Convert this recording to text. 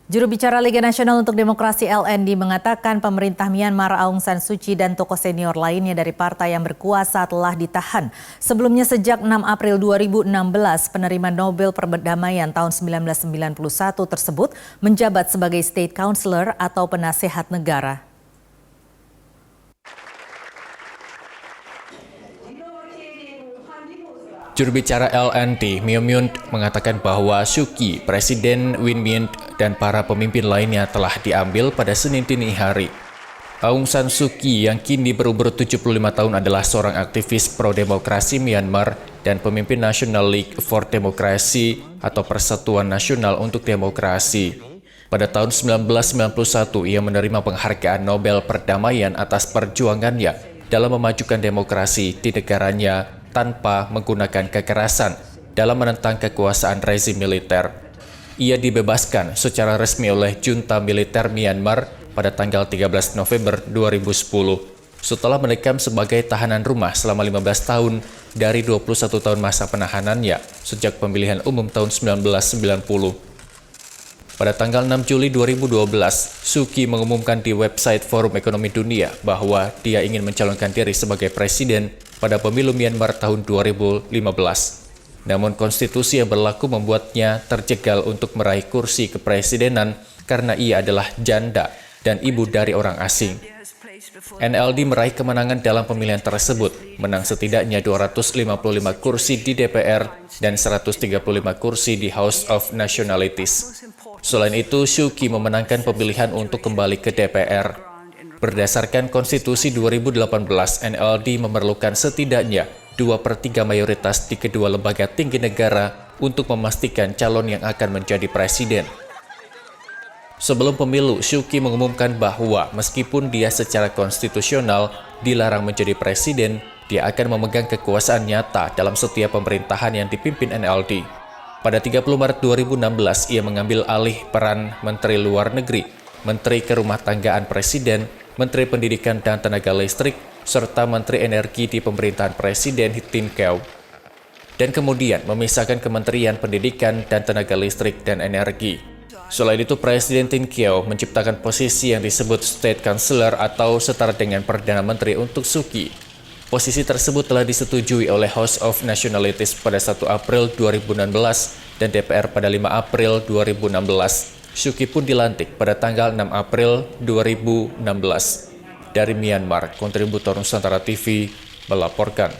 Juru bicara Liga Nasional untuk Demokrasi LND mengatakan pemerintah Myanmar Aung San Suu Kyi dan tokoh senior lainnya dari partai yang berkuasa telah ditahan. Sebelumnya sejak 6 April 2016, penerima Nobel Perdamaian tahun 1991 tersebut menjabat sebagai State Counselor atau penasehat negara. Juru bicara LND, Myo Myint, mengatakan bahwa Suu Kyi, Presiden Win Myint, dan para pemimpin lainnya telah diambil pada Senin dini hari. Aung San Suu Kyi yang kini berumur 75 tahun adalah seorang aktivis pro-demokrasi Myanmar dan pemimpin National League for Democracy atau Persatuan Nasional untuk Demokrasi. Pada tahun 1991, ia menerima penghargaan Nobel Perdamaian atas perjuangannya dalam memajukan demokrasi di negaranya tanpa menggunakan kekerasan dalam menentang kekuasaan rezim militer. Ia dibebaskan secara resmi oleh junta militer Myanmar pada tanggal 13 November 2010 setelah mendekam sebagai tahanan rumah selama 15 tahun dari 21 tahun masa penahanannya sejak pemilihan umum tahun 1990. Pada tanggal 6 Juli 2012, Suu Kyi mengumumkan di website Forum Ekonomi Dunia bahwa dia ingin mencalonkan diri sebagai presiden pada pemilu Myanmar tahun 2015. Namun konstitusi yang berlaku membuatnya terjegal untuk meraih kursi kepresidenan karena ia adalah janda dan ibu dari orang asing. NLD meraih kemenangan dalam pemilihan tersebut, menang setidaknya 255 kursi di DPR dan 135 kursi di House of Nationalities. Selain itu, Suu Kyi memenangkan pemilihan untuk kembali ke DPR. Berdasarkan konstitusi 2018, NLD memerlukan setidaknya 2/3 mayoritas di kedua lembaga tinggi negara untuk memastikan calon yang akan menjadi presiden. Sebelum pemilu, Suu Kyi mengumumkan bahwa meskipun dia secara konstitusional dilarang menjadi presiden, dia akan memegang kekuasaan nyata dalam setiap pemerintahan yang dipimpin NLD. Pada 30 Maret 2016, ia mengambil alih peran Menteri Luar Negeri, Menteri Kerumah Tanggaan Presiden, Menteri Pendidikan dan Tenaga Listrik, serta Menteri Energi di pemerintahan Presiden Tin Kyaw. Dan kemudian memisahkan Kementerian Pendidikan dan Tenaga Listrik dan Energi. Selain itu, Presiden Tin Kyaw menciptakan posisi yang disebut State Counselor atau setara dengan Perdana Menteri untuk Suu Kyi. Posisi tersebut telah disetujui oleh House of Nationalities pada 1 April 2016 dan DPR pada 5 April 2016. Suu Kyi pun dilantik pada tanggal 6 April 2016. Dari Myanmar, kontributor Nusantara TV melaporkan.